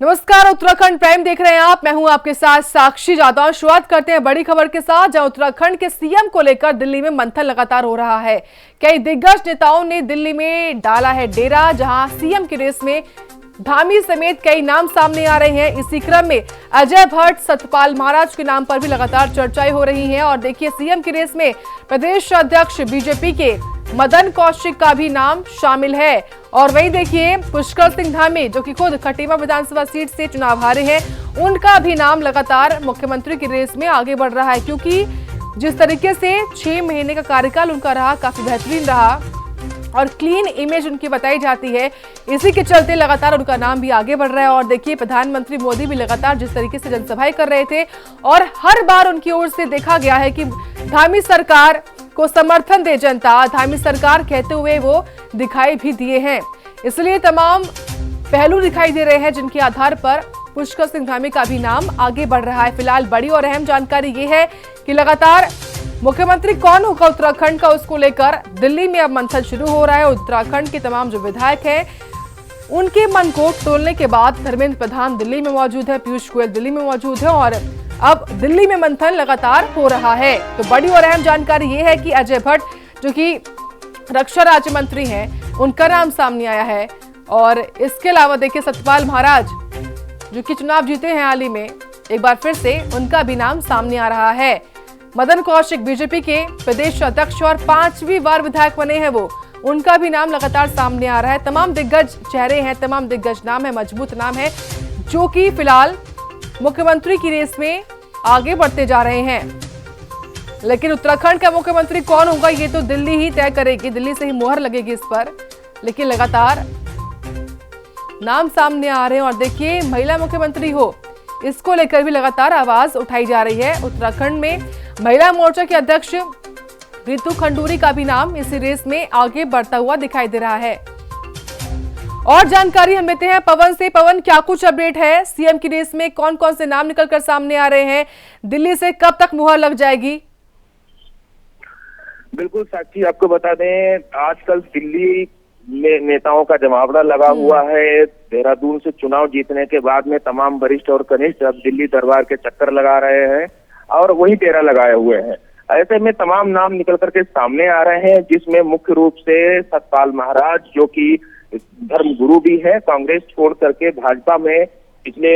नमस्कार, उत्तराखंड प्राइम देख रहे हैं आप। मैं हूं आपके साथ साक्षी जादव। शुरुआत करते हैं बड़ी खबर के साथ, जहां उत्तराखंड के सीएम को लेकर दिल्ली में मंथन लगातार हो रहा है। कई दिग्गज नेताओं ने दिल्ली में डाला है डेरा, जहां सीएम की रेस में धामी समेत कई नाम सामने आ रहे हैं। इसी क्रम में अजय भट्ट, सतपाल महाराज के नाम पर भी लगातार चर्चाएं हो रही हैं। और देखिए, सीएम की रेस में प्रदेश अध्यक्ष बीजेपी के मदन कौशिक का भी नाम शामिल है। और वहीं देखिए, पुष्कर सिंह धामी, जो कि खुद खटीमा विधानसभा सीट से चुनाव हारे हैं, उनका भी नाम लगातार मुख्यमंत्री की रेस में आगे बढ़ रहा है, क्योंकि जिस तरीके से 6 महीने का कार्यकाल उनका रहा, काफी बेहतरीन रहा और क्लीन इमेज उनकी बताई जाती है। इसी के चलते लगातार उनका नाम भी आगे बढ़ रहा है। और देखिए, प्रधानमंत्री मोदी भी लगातार जिस तरीके से जनसभाएं कर रहे थे और हर बार उनकी ओर से देखा गया है कि धामी सरकार को समर्थन दे जनता, धामी सरकार कहते हुए वो दिखाई भी दिए हैं। इसलिए तमाम पहलू दिखाई दे रहे हैं, जिनके आधार पर पुष्कर सिंह धामी का भी नाम आगे बढ़ रहा है। फिलहाल बड़ी और अहम जानकारी ये है कि लगातार मुख्यमंत्री कौन होगा उत्तराखंड का, उसको लेकर दिल्ली में अब मंथन शुरू हो रहा है। उत्तराखंड के तमाम जो विधायक हैं, उनके मन को तोड़ने के बाद धर्मेंद्र प्रधान दिल्ली में मौजूद है, पीयूष गोयल दिल्ली में मौजूद है और अब दिल्ली में मंथन लगातार हो रहा है। तो बड़ी और अहम जानकारी ये है कि अजय भट्ट, जो कि रक्षा राज्य मंत्री हैं, उनका नाम सामने आया है। और इसके अलावा देखिए, सतपाल महाराज, जो कि चुनाव जीते हैं हाल ही में, एक बार फिर से उनका भी नाम सामने आ रहा है। मदन कौशिक बीजेपी के प्रदेश अध्यक्ष और 5वीं बार विधायक बने हैं वो, उनका भी नाम लगातार सामने आ रहा है। तमाम दिग्गज चेहरे हैं, तमाम दिग्गज नाम है, मजबूत नाम है, जो कि फिलहाल मुख्यमंत्री की रेस में आगे बढ़ते जा रहे हैं। लेकिन उत्तराखंड का मुख्यमंत्री कौन होगा, ये तो दिल्ली ही तय करेगी, दिल्ली से ही मुहर लगेगी इस पर। लेकिन लगातार नाम सामने आ रहे हैं। और देखिए, महिला मुख्यमंत्री हो, इसको लेकर भी लगातार आवाज उठाई जा रही है। उत्तराखंड में महिला मोर्चा के अध्यक्ष रितु खंडूरी का भी नाम इसी रेस में आगे बढ़ता हुआ दिखाई दे रहा है। और जानकारी हम लेते हैं पवन से। पवन, क्या कुछ अपडेट है? सीएम की रेस में कौन कौन से नाम निकलकर सामने आ रहे हैं? दिल्ली से कब तक मुहर लग जाएगी? बिल्कुल साक्षी, आपको बता दें, आजकल दिल्ली में नेताओं का जमावड़ा लगा हुआ है। देहरादून से चुनाव जीतने के बाद में तमाम वरिष्ठ और कनिष्ठ अब दिल्ली दरबार के चक्कर लगा रहे हैं और वही डेरा लगाए हुए हैं। ऐसे में तमाम नाम निकल करके सामने आ रहे हैं, जिसमें मुख्य रूप से सतपाल महाराज, जो कि धर्मगुरु भी है, कांग्रेस छोड़ करके भाजपा में पिछले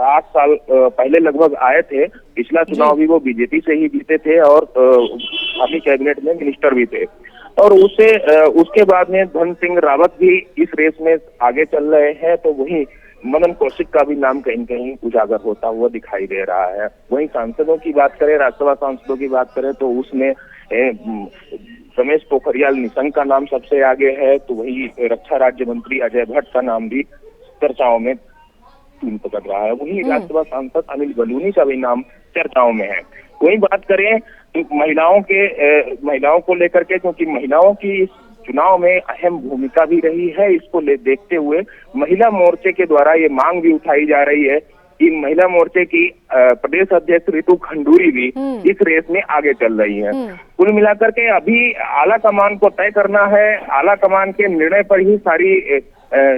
8 साल पहले लगभग आए थे। पिछला चुनाव भी वो बीजेपी से ही जीते थे और अभी कैबिनेट में मिनिस्टर भी थे। और उसके बाद में धन सिंह रावत भी इस रेस में आगे चल रहे हैं। तो वही मदन कौशिक का भी नाम कहीं कहीं उजागर होता हुआ दिखाई दे रहा है। वहीं सांसदों की बात करें, राज्यसभा सांसदों की बात करें, तो उसमें रमेश पोखरियाल निशंक का नाम सबसे आगे है। तो वही रक्षा राज्य मंत्री अजय भट्ट का नाम भी चर्चाओं में पकड़ रहा है। वही राज्यसभा सांसद अनिल बलूनी का भी नाम चर्चाओं में है। वही बात करें तो महिलाओं को लेकर के, क्योंकि महिलाओं की इस चुनाव में अहम भूमिका भी रही है, इसको देखते हुए महिला मोर्चे के द्वारा ये मांग भी उठाई जा रही है कि महिला मोर्चे की प्रदेश अध्यक्ष रितु खंडूरी भी इस रेस में आगे चल रही है। कुल मिलाकर के अभी आला कमान को तय करना है। आला कमान के निर्णय पर ही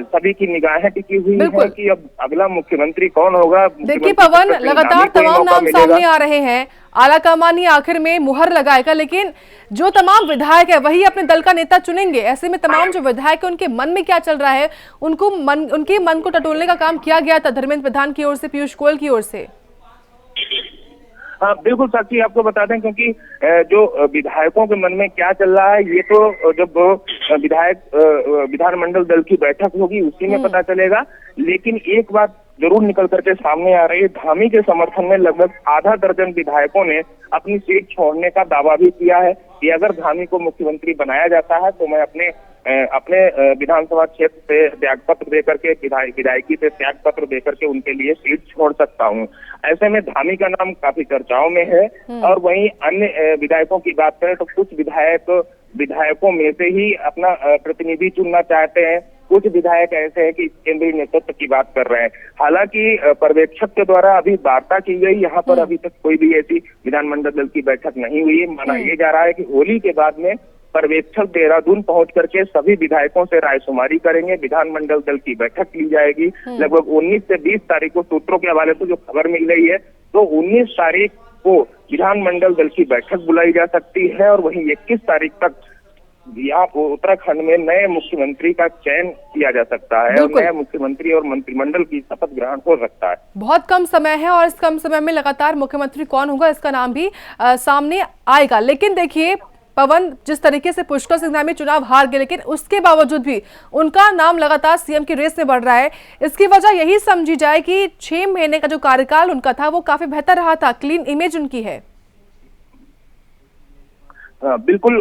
सभी की निगाहें टिकी हुई है कि अब अगला मुख्यमंत्री कौन होगा। देखिए पवन, लगातार तमाम नाम सामने आ रहे हैं। आलाकमान ही आखिर में मुहर लगाएगा, लेकिन जो तमाम विधायक है वही अपने दल का नेता चुनेंगे। ऐसे में तमाम जो विधायक है, उनके मन में क्या चल रहा है, उनके मन को टटोलने का काम किया गया था धर्मेंद्र प्रधान की ओर से, पीयूष गोयल की ओर से। हाँ बिल्कुल साक्षी, आपको बता दें, क्योंकि जो विधायकों के मन में क्या चल रहा है, ये तो जब विधानमंडल दल की बैठक होगी उसी में पता चलेगा। लेकिन एक बात जरूर निकल करके सामने आ रही है, धामी के समर्थन में लगभग आधा दर्जन विधायकों ने अपनी सीट छोड़ने का दावा भी किया है कि अगर धामी को मुख्यमंत्री बनाया जाता है तो मैं अपने विधानसभा क्षेत्र से त्याग पत्र देकर के, विधायकी से त्याग पत्र देकर के उनके लिए सीट छोड़ सकता हूं। ऐसे में धामी का नाम काफी चर्चाओं में है। और वहीं अन्य विधायकों की बात करें तो कुछ विधायकों में से ही अपना प्रतिनिधि चुनना चाहते हैं। कुछ विधायक ऐसे हैं कि केंद्रीय नेतृत्व की बात कर रहे हैं। हालांकि पर्यवेक्षक के द्वारा अभी वार्ता की गई, यहाँ पर अभी तक कोई भी ऐसी विधानमंडल दल की बैठक नहीं हुई है। माना ये जा रहा है कि होली के बाद में पर्यवेक्षक देहरादून पहुंच करके सभी विधायकों से रायशुमारी करेंगे। विधानमंडल दल की बैठक ली जाएगी। लगभग 19 से 20 तारीख को, सूत्रों के हवाले से जो खबर मिल रही है, तो 19 तारीख को विधानमंडल दल की बैठक बुलाई जा सकती है और वहीं 21 तारीख तक यहाँ उत्तराखंड में नए मुख्यमंत्री का चयन किया जा सकता है और नए मुख्यमंत्री और मंत्रिमंडल की शपथ ग्रहण हो सकता है। बहुत कम समय है और इस कम समय में लगातार मुख्यमंत्री कौन होगा इसका नाम भी सामने आएगा। लेकिन देखिए पवन, जिस तरीके से पुष्कर सिंह धामी चुनाव हार गए, लेकिन उसके बावजूद भी उनका नाम लगातार सीएम की रेस में बढ़ रहा है। इसकी वजह यही समझी जाए कि 6 महीने का जो कार्यकाल उनका था वो काफी बेहतर रहा था, क्लीन इमेज उनकी है। बिल्कुल,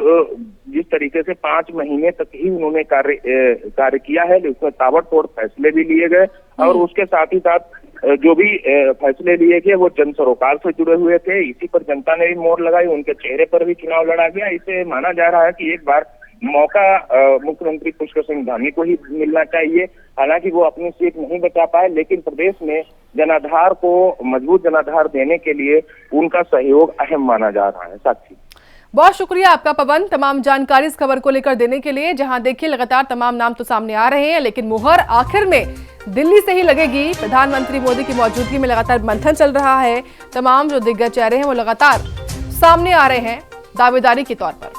जिस तरीके से 5 महीने तक ही उन्होंने कार्य किया है, उसमें ताबड़तोड़ फैसले भी लिए गए और उसके साथ ही साथ जो भी फैसले लिए गए वो जन सरोकार से जुड़े हुए थे। इसी पर जनता ने भी मोहर लगाई, उनके चेहरे पर भी चुनाव लड़ा गया। इसे माना जा रहा है कि एक बार मौका मुख्यमंत्री पुष्कर सिंह धामी को ही मिलना चाहिए। हालांकि वो अपनी सीट नहीं बचा पाए, लेकिन प्रदेश में जनाधार को मजबूत जनाधार देने के लिए उनका सहयोग अहम माना जा रहा है। साक्षी, बहुत शुक्रिया आपका पवन, तमाम जानकारी इस खबर को लेकर देने के लिए। जहां देखिए लगातार तमाम नाम तो सामने आ रहे हैं, लेकिन मुहर आखिर में दिल्ली से ही लगेगी। प्रधानमंत्री मोदी की मौजूदगी में लगातार मंथन चल रहा है। तमाम जो दिग्गज चेहरे हैं वो लगातार सामने आ रहे हैं दावेदारी के तौर पर।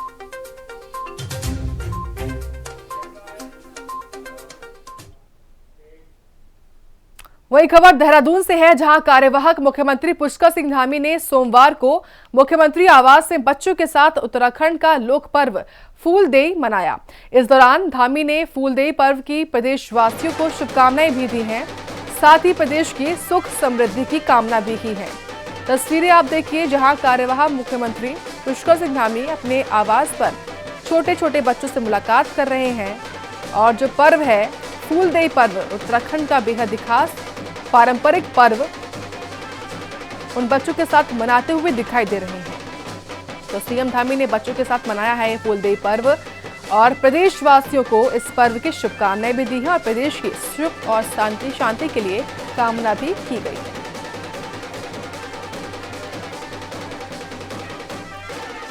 वही खबर देहरादून से है, जहां कार्यवाहक मुख्यमंत्री पुष्कर सिंह धामी ने सोमवार को मुख्यमंत्री आवास में बच्चों के साथ उत्तराखंड का लोक पर्व फूलदेई मनाया। इस दौरान धामी ने फूलदेई पर्व की प्रदेशवासियों को शुभकामनाएं भी दी हैं, साथ ही प्रदेश की सुख समृद्धि की कामना भी की है। तस्वीरें आप देखिए, जहां कार्यवाहक मुख्यमंत्री पुष्कर सिंह धामी अपने आवास पर छोटे छोटे बच्चों से मुलाकात कर रहे हैं और जो पर्व है फूलदेई पर्व, उत्तराखंड का बेहद खास पारंपरिक पर्व उन बच्चों के साथ मनाते हुए दिखाई दे रहे हैं। तो सीएम धामी ने बच्चों के साथ मनाया है फूलदेई पर्व और प्रदेशवासियों को इस पर्व की शुभकामनाएं भी दी हैं और प्रदेश की सुख और शांति के लिए कामना भी की गई है।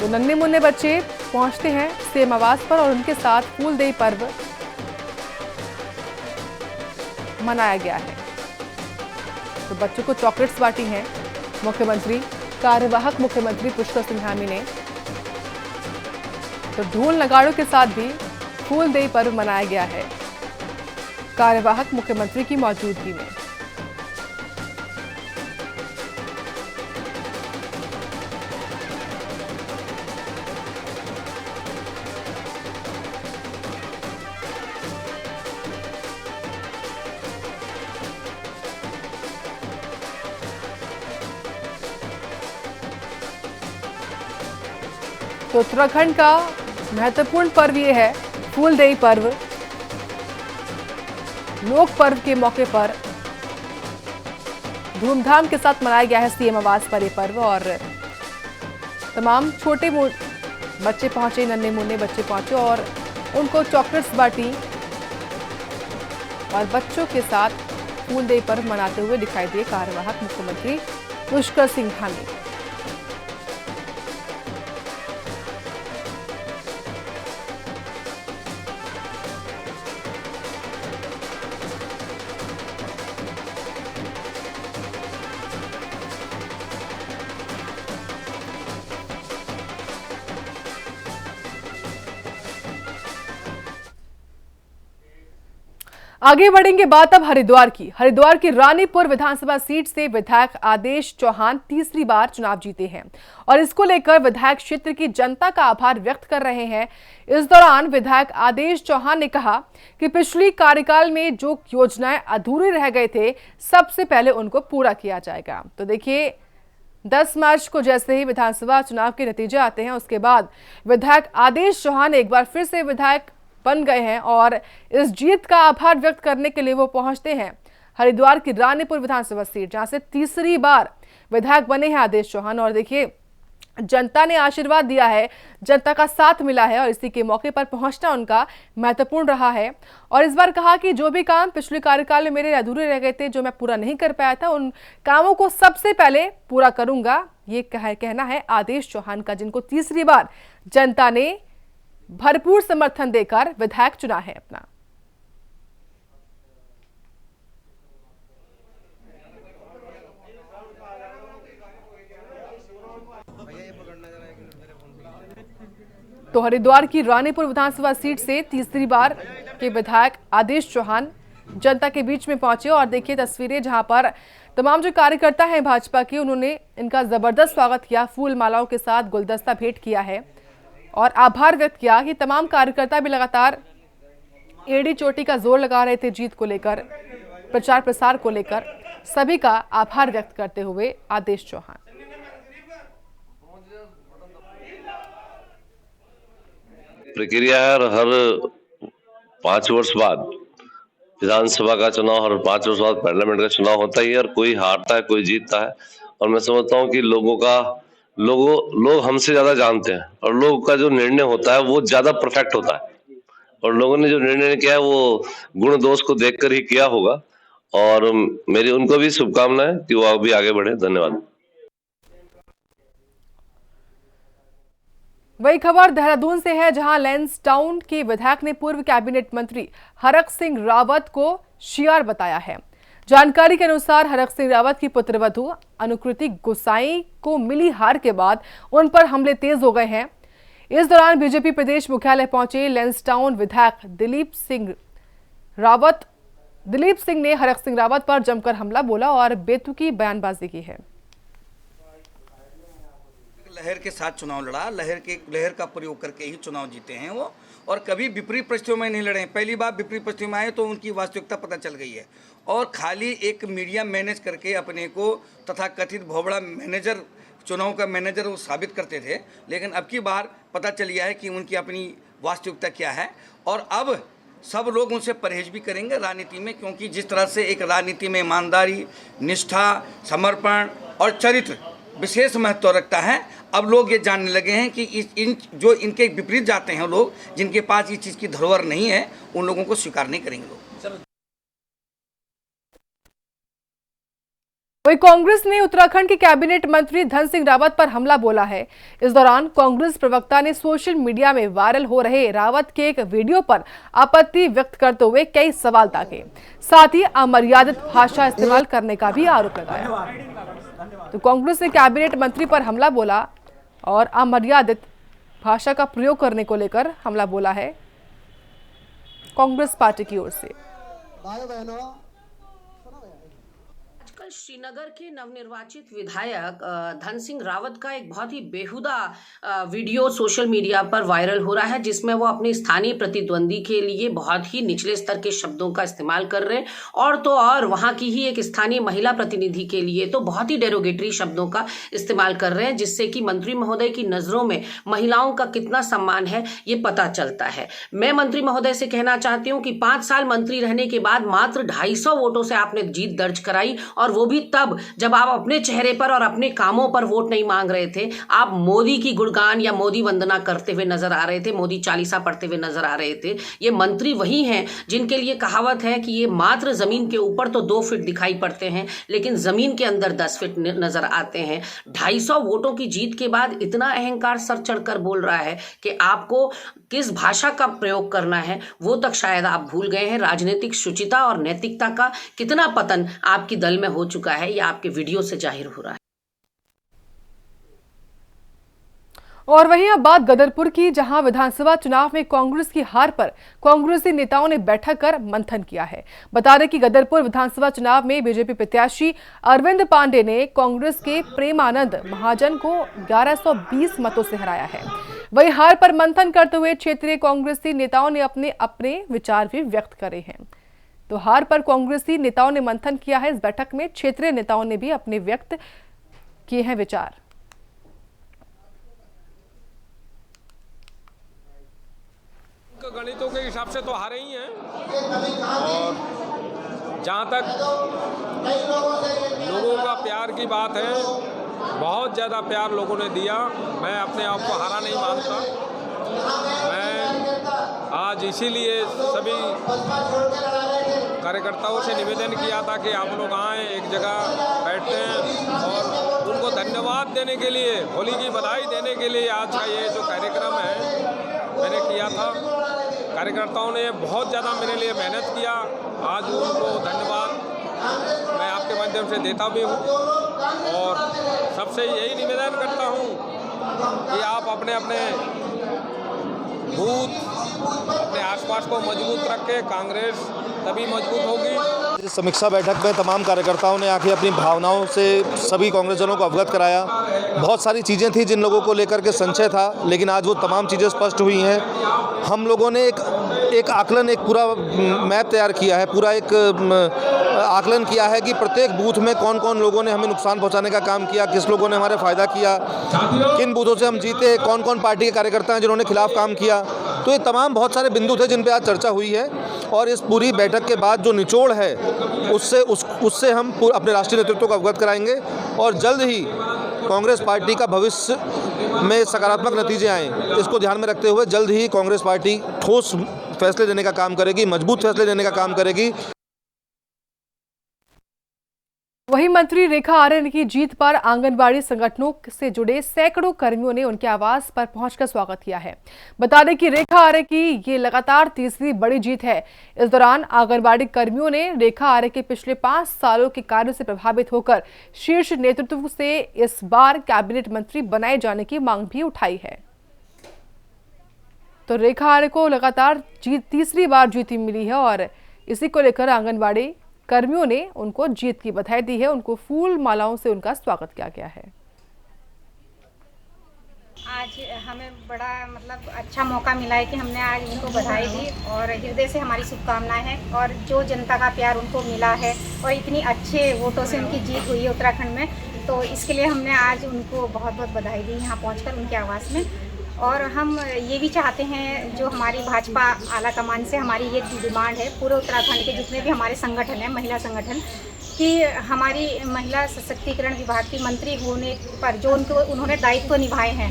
तो नन्हे मुन्ने बच्चे पहुंचते हैं सीएम आवास पर और उनके साथ फूलदेई पर्व मनाया गया है। तो बच्चों को चॉकलेट्स बांटी हैं मुख्यमंत्री, कार्यवाहक मुख्यमंत्री पुष्कर सिंह धामी ने। तो ढोल नगाड़ों के साथ भी फूलदेई पर्व मनाया गया है कार्यवाहक मुख्यमंत्री की मौजूदगी में। तो उत्तराखंड का महत्वपूर्ण पर्व ये है फूलदेई पर्व। लोक पर्व के मौके पर धूमधाम के साथ मनाया गया है सीएम आवास पर यह पर्व और तमाम छोटे बच्चे पहुंचे, नन्हे मुन्ने बच्चे पहुंचे और उनको चॉकलेट्स बांटी और बच्चों के साथ फूलदेई पर्व मनाते हुए दिखाई दिए कार्यवाहक मुख्यमंत्री पुष्कर सिंह धामी। आगे बढ़ेंगे बात अब हरिद्वार की रानीपुर विधानसभा सीट से विधायक आदेश चौहान तीसरी बार चुनाव जीते हैं और इसको लेकर विधायक क्षेत्र की जनता का आभार व्यक्त कर रहे हैं। इस दौरान विधायक आदेश चौहान ने कहा कि पिछली कार्यकाल में जो योजनाएं अधूरे रह गए थे सबसे पहले उनको पूरा किया जाएगा। तो देखिए 10 मार्च को जैसे ही विधानसभा चुनाव के नतीजे आते हैं उसके बाद विधायक आदेश चौहान एक बार फिर से विधायक बन गए हैं और इस जीत का आभार व्यक्त करने के लिए वो पहुंचते हैं हरिद्वार की रानीपुर विधानसभा सीट, जहां से तीसरी बार विधायक बने हैं आदेश चौहान। और देखिए जनता ने आशीर्वाद दिया है, जनता का साथ मिला है और इसी के मौके पर पहुंचना उनका महत्वपूर्ण रहा है। और इस बार कहा कि जो भी काम पिछले कार्यकाल में मेरे अधूरे रह गए थे, जो मैं पूरा नहीं कर पाया था, उन कामों को सबसे पहले पूरा करूंगा। ये कहना है आदेश चौहान का, जिनको तीसरी बार जनता ने भरपूर समर्थन देकर विधायक चुना है अपना। तो हरिद्वार की रानीपुर विधानसभा सीट से तीसरी बार के विधायक आदेश चौहान जनता के बीच में पहुंचे और देखिए तस्वीरें, जहां पर तमाम जो कार्यकर्ता हैं भाजपा के, उन्होंने इनका जबरदस्त स्वागत किया, फूल मालाओं के साथ गुलदस्ता भेंट किया है और आभार व्यक्त किया कि तमाम कार्यकर्ता भी लगातार एड़ी चोटी का जोर लगा रहे थे जीत को लेकर, प्रचार प्रसार को लेकर। सभी का आभार व्यक्त करते हुए आदेश चौहान। प्रक्रिया है, हर 5 वर्ष बाद विधानसभा का चुनाव, हर 5 वर्ष बाद पार्लियामेंट का चुनाव होता ही है और कोई हारता है कोई जीतता है। और मैं समझता हूँ कि लोग हमसे ज्यादा जानते हैं और लोगों का जो निर्णय होता है वो ज्यादा परफेक्ट होता है और लोगों ने जो निर्णय किया है वो गुण दोष को देखकर ही किया होगा और मेरी उनको भी शुभकामनाएं कि वो अभी आगे बढ़े। धन्यवाद। वही खबर देहरादून से है, जहां लैंसडाउन के विधायक ने पूर्व कैबिनेट मंत्री हरक सिंह रावत को शियार बताया है। जानकारी के अनुसार हरक सिंह रावत की पुत्रवधू अनुकृति गोसाई को मिली हार के बाद उन पर हमले तेज हो गए हैं। इस दौरान बीजेपी प्रदेश मुख्यालय पहुंचे लैंसडाउन विधायक दिलीप सिंह ने हरक सिंह रावत पर जमकर हमला बोला और बेतुकी बयानबाजी की है। लहर के साथ चुनाव लड़ा, लहर का प्रयोग करके ही चुनाव जीते हैं वो, और कभी विपरीत परिस्थितियों में नहीं लड़े। पहली बार विपरीत परिस्थितियों में आए तो उनकी वास्तविकता पता चल गई है और खाली एक मीडिया मैनेज करके अपने को तथा कथित भोबड़ा मैनेजर, चुनाव का मैनेजर वो साबित करते थे। लेकिन अब की बार पता चल गया है कि उनकी अपनी वास्तविकता क्या है और अब सब लोग उनसे परहेज भी करेंगे राजनीति में, क्योंकि जिस तरह से एक राजनीति में ईमानदारी, निष्ठा, समर्पण और चरित्र विशेष महत्व रखता है, अब लोग ये जानने लगे हैं कि जो इनके विपरीत जाते हैं लोग, जिनके पास इस चीज़ की धरोहर नहीं है, उन लोगों को स्वीकार नहीं करेंगे लोग। वही कांग्रेस ने उत्तराखंड के कैबिनेट मंत्री धन सिंह रावत पर हमला बोला है। इस दौरान कांग्रेस प्रवक्ता ने सोशल मीडिया में वायरल हो रहे रावत के एक वीडियो पर आपत्ति व्यक्त करते हुए कई सवाल दागे, साथ ही अमर्यादित भाषा इस्तेमाल करने का भी आरोप लगाया। तो कांग्रेस ने कैबिनेट मंत्री पर हमला बोला और अमर्यादित भाषा का प्रयोग करने को लेकर हमला बोला है कांग्रेस पार्टी की ओर से। श्रीनगर के नवनिर्वाचित विधायक धन सिंह रावत का एक बहुत ही बेहुदा वीडियो सोशल मीडिया पर वायरल हो रहा है, जिसमें वो अपने स्थानीय प्रतिद्वंदी के लिए बहुत ही निचले स्तर के शब्दों का इस्तेमाल कर रहे हैं और वहां की ही एक स्थानीय महिला प्रतिनिधि के लिए तो बहुत ही डेरोगेटरी शब्दों का इस्तेमाल कर रहे हैं, जिससे कि मंत्री महोदय की नजरों में महिलाओं का कितना सम्मान है ये पता चलता है। मैं मंत्री महोदय से कहना चाहती हूँ कि 5 साल मंत्री रहने के बाद मात्र 250 वोटों से आपने जीत दर्ज कराई, और वो भी तब जब आप अपने चेहरे पर और अपने कामों पर वोट नहीं मांग रहे थे। आप मोदी की गुणगान या मोदी वंदना करते हुए नजर आ रहे थे, मोदी चालीसा पढ़ते हुए नजर आ रहे थे। ये मंत्री वही हैं जिनके लिए कहावत है कि ये मात्र जमीन के ऊपर तो 2 फीट दिखाई पड़ते हैं, लेकिन जमीन के अंदर 10 फीट नजर आते हैं। 250 वोटों की जीत के बाद इतना अहंकार सर चढ़कर बोल रहा है कि आपको किस भाषा का प्रयोग करना है वो तक शायद आप भूल गए हैं। राजनीतिक शुचिता और नैतिकता का कितना पतन आपकी दल में हो चुका है, यह आपके वीडियो से जाहिर हो रहा है। और वहीं अब बात गदरपुर की, जहां विधानसभा चुनाव में कांग्रेस की हार पर कांग्रेसी नेताओं ने बैठक कर मंथन किया है। बता दें कि गदरपुर विधानसभा चुनाव में बीजेपी प्रत्याशी अरविंद पांडे ने कांग्रेस के प्रेमानंद महाजन को 1120 मतों से हराया है। वहीं हार पर मंथन करते हुए क्षेत्रीय कांग्रेसी नेताओं ने अपने अपने विचार भी व्यक्त करे हैं। तो हार पर कांग्रेसी नेताओं ने मंथन किया है। इस बैठक में क्षेत्रीय नेताओं ने भी अपने व्यक्त किए हैं विचार। गणितों के हिसाब से तो हारे ही हैं, और जहाँ तक लोगों का प्यार की बात है, बहुत ज़्यादा प्यार लोगों ने दिया। मैं अपने आप को हारा नहीं मानता। मैं आज इसीलिए सभी कार्यकर्ताओं से निवेदन किया था कि आप लोग आएँ, एक जगह बैठते हैं और उनको धन्यवाद देने के लिए, होली की बधाई देने के लिए आज का ये जो कार्यक्रम है, मैंने किया था। कार्यकर्ताओं ने बहुत ज़्यादा मेरे लिए मेहनत किया, आज उनको धन्यवाद मैं आपके माध्यम से देता भी हूँ। और सबसे यही निवेदन करता हूँ कि आप अपने अपने बूथ, अपने आसपास को मजबूत रखें, कांग्रेस तभी मजबूत होगी। समीक्षा बैठक में तमाम कार्यकर्ताओं ने आके अपनी भावनाओं से सभी कांग्रेसजनों को अवगत कराया। बहुत सारी चीज़ें थी जिन लोगों को लेकर के संशय था, लेकिन आज वो तमाम चीज़ें स्पष्ट हुई हैं। हम लोगों ने एक आकलन, एक पूरा मैप तैयार किया है, पूरा एक आकलन किया है कि प्रत्येक बूथ में कौन कौन लोगों ने हमें नुकसान पहुंचाने का काम किया, किस लोगों ने हमारे फ़ायदा किया, किन बूथों से हम जीते, कौन कौन पार्टी के कार्यकर्ता हैं जिन्होंने खिलाफ काम किया। तो ये तमाम बहुत सारे बिंदु थे जिन पे आज चर्चा हुई है। और इस पूरी बैठक के बाद जो निचोड़ है उससे हम अपने राष्ट्रीय नेतृत्व को अवगत कराएंगे और जल्द ही कांग्रेस पार्टी का भविष्य में सकारात्मक नतीजे आएँ, इसको ध्यान में रखते हुए जल्द ही कांग्रेस पार्टी ठोस फैसले लेने का काम करेगी, मजबूत फैसले लेने का काम करेगी। वहीं मंत्री रेखा आर्य की जीत पर आंगनबाड़ी संगठनों से जुड़े सैकड़ों कर्मियों ने उनके आवास पर पहुंचकर स्वागत किया है। बता दें कि रेखा आर्य की ये लगातार तीसरी बड़ी जीत है। इस दौरान आंगनबाड़ी कर्मियों ने रेखा आर्य के पिछले 5 सालों के कार्यों से प्रभावित होकर शीर्ष नेतृत्व से इस बार कैबिनेट मंत्री बनाए जाने की मांग भी उठाई है। तो रेखा आर्य को लगातार तीसरी बार जीत मिली है और इसी को लेकर आंगनबाड़ी कर्मियों ने उनको जीत की बधाई दी है। उनको फूल मालाओं से उनका स्वागत किया गया है। आज हमें बड़ा अच्छा मौका मिला है कि हमने आज उनको बधाई दी और हृदय से हमारी शुभकामनाएं हैं। और जो जनता का प्यार उनको मिला है और इतनी अच्छे वोटों से उनकी जीत हुई है उत्तराखंड में, तो इसके लिए हमने आज उनको बहुत बहुत बधाई दी यहाँ पहुँचकर उनके आवास में। और हम ये भी चाहते हैं, जो हमारी भाजपा आला कमान से हमारी ये डिमांड है पूरे उत्तराखंड के जितने भी हमारे संगठन हैं, महिला संगठन, कि हमारी महिला सशक्तिकरण विभाग की मंत्री होने पर जो उन्होंने दायित्व निभाए हैं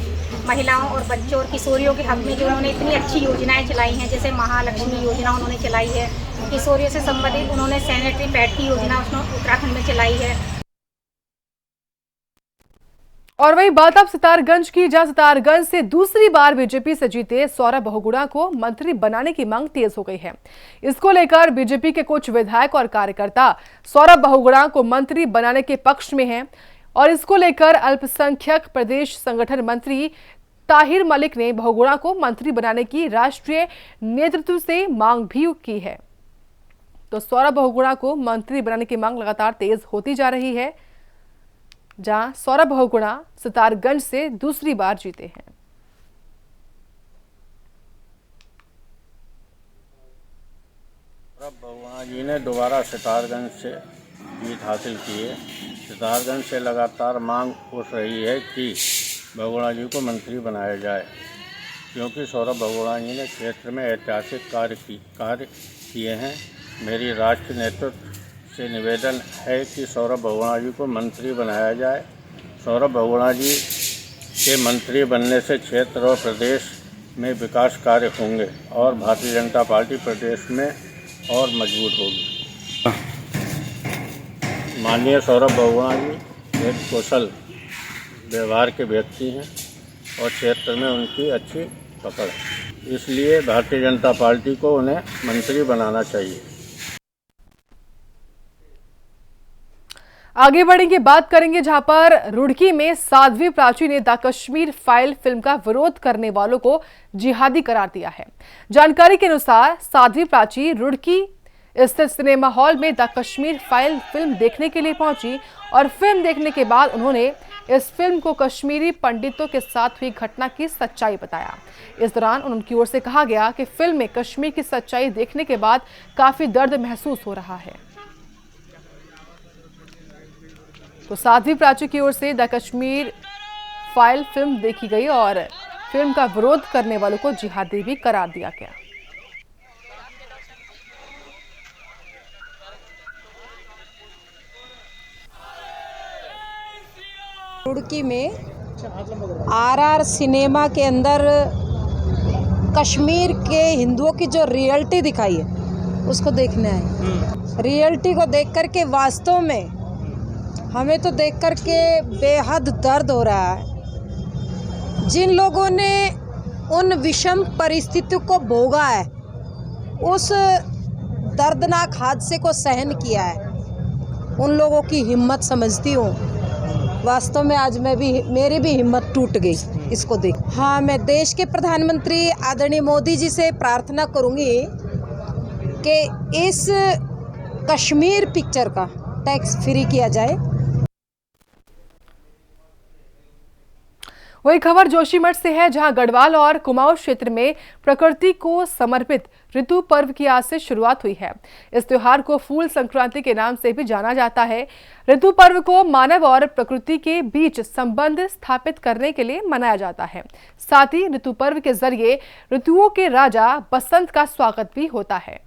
महिलाओं और बच्चों और किशोरियों के हक में, जो उन्होंने इतनी अच्छी योजनाएं चलाई हैं, जैसे महालक्ष्मी योजना उन्होंने चलाई है, किशोरियों से संबंधित उन्होंने सैनिटरी पैड की योजना उत्तराखंड में चलाई है। और वही बात अब सितारगंज की, जहां सितारगंज से दूसरी बार बीजेपी से जीते सौरभ बहुगुणा को मंत्री बनाने की मांग तेज हो गई है। इसको लेकर बीजेपी के कुछ विधायक और कार्यकर्ता सौरभ बहुगुणा को मंत्री बनाने के पक्ष में हैं और इसको लेकर अल्पसंख्यक प्रदेश संगठन मंत्री ताहिर मलिक ने बहुगुणा को मंत्री बनाने की राष्ट्रीय नेतृत्व से मांग भी की है। तो सौरभ बहुगुणा को मंत्री बनाने की मांग लगातार तेज होती जा रही है, जहां सौरभ बहुगुणा सितारगंज से दूसरी बार जीते हैं। सौरभ बहुगुणा जी ने दोबारा सितारगंज से जीत हासिल की है। सितारगंज से लगातार मांग उठ रही है कि बहुगुणा जी को मंत्री बनाया जाए, क्योंकि सौरभ बहुगुणा जी ने क्षेत्र में ऐतिहासिक कार्य किए हैं। मेरी राष्ट्रीय नेतृत्व से निवेदन है कि सौरभ बहुगुणा जी को मंत्री बनाया जाए। सौरभ बहुगुणा जी के मंत्री बनने से क्षेत्र और प्रदेश में विकास कार्य होंगे और भारतीय जनता पार्टी प्रदेश में और मजबूत होगी। माननीय सौरभ बहुगुणा जी एक कुशल व्यवहार के व्यक्ति हैं और क्षेत्र में उनकी अच्छी पकड़ है, इसलिए भारतीय जनता पार्टी को उन्हें मंत्री बनाना चाहिए। आगे बढ़ेंगे, बात करेंगे जहां पर रुड़की में साध्वी प्राची ने द कश्मीर फाइल फिल्म का विरोध करने वालों को जिहादी करार दिया है। जानकारी के अनुसार साध्वी प्राची रुड़की स्थित सिनेमा हॉल में द कश्मीर फाइल फिल्म देखने के लिए पहुंची और फिल्म देखने के बाद उन्होंने इस फिल्म को कश्मीरी पंडितों के साथ हुई घटना की सच्चाई बताया। इस दौरान उनकी ओर से कहा गया कि फिल्म में कश्मीर की सच्चाई देखने के बाद काफी दर्द महसूस हो रहा है। तो साध्वी प्राची की ओर से द कश्मीर फाइल फिल्म देखी गई और फिल्म का विरोध करने वालों को जिहादी भी करार दिया गया। रुड़की में आरआर सिनेमा के अंदर कश्मीर के हिंदुओं की जो रियलिटी दिखाई है उसको देखने आए। रियलिटी को देख कर के वास्तव में हमें तो देख कर के बेहद दर्द हो रहा है। जिन लोगों ने उन विषम परिस्थितियों को भोगा है, उस दर्दनाक हादसे को सहन किया है, उन लोगों की हिम्मत समझती हूँ। वास्तव में आज मेरी भी हिम्मत टूट गई इसको देख। हाँ, मैं देश के प्रधानमंत्री आदरणीय मोदी जी से प्रार्थना करूँगी कि इस कश्मीर पिक्चर का टैक्स फ्री किया जाए। वही खबर जोशीमठ से है, जहां गढ़वाल और कुमाऊं क्षेत्र में प्रकृति को समर्पित ऋतु पर्व की आज से शुरुआत हुई है। इस त्योहार को फूल संक्रांति के नाम से भी जाना जाता है। ऋतु पर्व को मानव और प्रकृति के बीच संबंध स्थापित करने के लिए मनाया जाता है। साथ ही ऋतु पर्व के जरिए ऋतुओं के राजा बसंत का स्वागत भी होता है।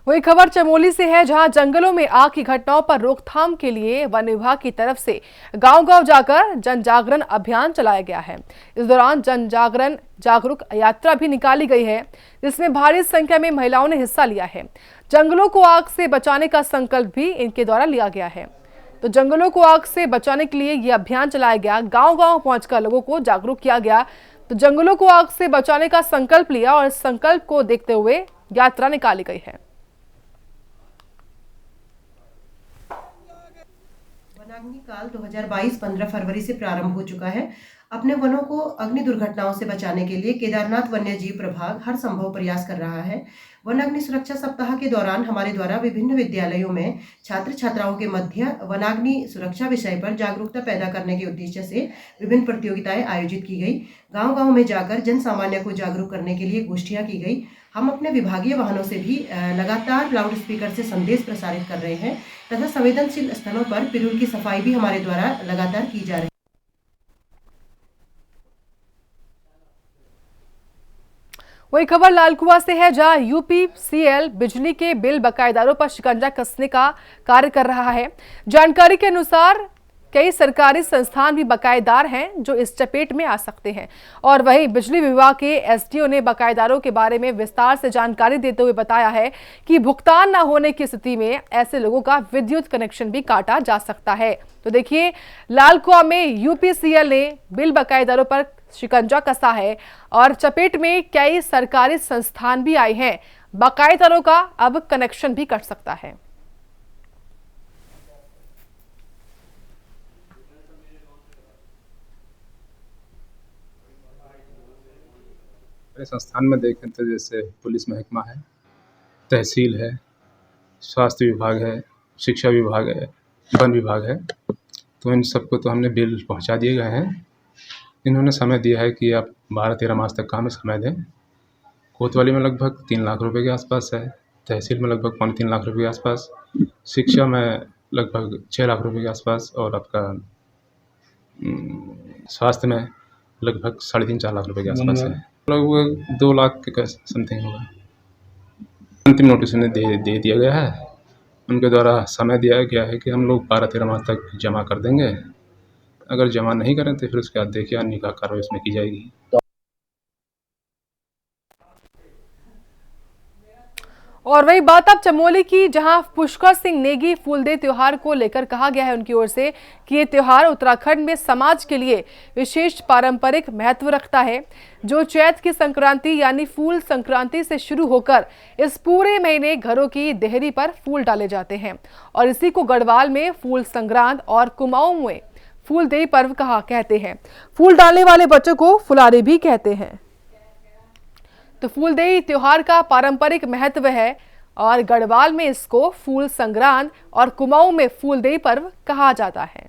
वही खबर चमोली से है, जहां जंगलों में आग की घटनाओं पर रोकथाम के लिए वन विभाग की तरफ से गांव-गांव जाकर जन जागरण अभियान चलाया गया है। इस दौरान जन जागरण जागरूक यात्रा भी निकाली गई है, जिसमें भारी संख्या में महिलाओं ने हिस्सा लिया है। जंगलों को आग से बचाने का संकल्प भी इनके द्वारा लिया गया है। तो जंगलों को आग से बचाने के लिए यह अभियान चलाया गया। गाँव-गाँव पहुंचकर लोगों को जागरूक किया गया। तो जंगलों को आग से बचाने का संकल्प लिया और इस संकल्प को देखते हुए यात्रा निकाली गई है। वनाग्नि काल 2022 15 फरवरी से प्रारंभ हो चुका है। अपने वनों को अग्नि दुर्घटनाओं से बचाने के लिए केदारनाथ वन्य जीव प्रभाग हर संभव प्रयास कर रहा है। वन अग्नि सुरक्षा सप्ताह के दौरान हमारे द्वारा विभिन्न विद्यालयों में छात्र छात्राओं के मध्य वनाग्नि सुरक्षा विषय पर जागरूकता पैदा करने के उद्देश्य से विभिन्न प्रतियोगिताएं आयोजित की गई। गांव-गांव में जाकर जन सामान्य को जागरूक करने के लिए गोष्ठियां की गई। हम अपने विभागीय वाहनों से भी लगातार लाउड स्पीकर से संदेश प्रसारित कर रहे हैं तथा संवेदनशील स्थलों पर पिरूल की सफाई भी हमारे द्वारा लगातार की जा रही है। वही खबर लालकुआ से है, जहां यूपीसीएल बिजली के बिल बकायेदारों पर शिकंजा कसने का कार्य कर रहा है। जानकारी के अनुसार कई सरकारी संस्थान भी बकायेदार हैं जो इस चपेट में आ सकते हैं। और वहीं बिजली विभाग के एसडीओ ने बकायेदारों के बारे में विस्तार से जानकारी देते हुए बताया है कि भुगतान न होने की स्थिति में ऐसे लोगों का विद्युत कनेक्शन भी काटा जा सकता है। तो देखिए, लालकुआ में यूपीसीएल ने बिल बकायेदारों पर शिकंजा कसा है और चपेट में कई सरकारी संस्थान भी आए हैं। बकायेदारों का अब कनेक्शन भी कट सकता है। मेरे संस्थान में देखें तो जैसे पुलिस महकमा है, तहसील है, स्वास्थ्य विभाग है, शिक्षा विभाग है, वन विभाग है, तो इन सबको तो हमने बिल पहुंचा दिए गए हैं। इन्होंने समय दिया है कि आप 12-13 मास तक का हमें समय दें। कोतवाली में लगभग 3 लाख रुपए के आसपास है, तहसील में लगभग 3.25 लाख रुपए के आसपास, शिक्षा में लगभग 6 लाख रुपए के आसपास और आपका स्वास्थ्य में लगभग 3.5-4 लाख रुपए के आसपास है। लगभग 2 लाख के समथिंग होगा। अंतिम नोटिस उन्हें दे दिया गया है। उनके द्वारा समय दिया गया है कि हम लोग 12-13 मास तक जमा कर देंगे। अगर जमा नहीं करें तो फिर उसके बाद देखिए अन्य का कार्रवाई उसमें की जाएगी। और वही बात अब चमोली की, जहां पुष्कर सिंह नेगी फूलदेई त्योहार को लेकर कहा गया है उनकी ओर से कि ये त्योहार उत्तराखंड में समाज के लिए विशेष पारंपरिक महत्व रखता है, जो चैत की संक्रांति यानी फूल संक्रांति से शुरू होकर इस पूरे महीने घरों की देहरी पर फूल डाले जाते हैं और इसी को गढ़वाल में फूल संक्रांत और कुमाऊं में फूलदेई पर्व कहते हैं। फूल डालने वाले बच्चों को फुलारी भी कहते हैं। तो फूलदेई त्योहार का पारंपरिक महत्व है और गढ़वाल में इसको फूल संक्रांत और कुमाऊं में फूलदेई पर्व कहा जाता है।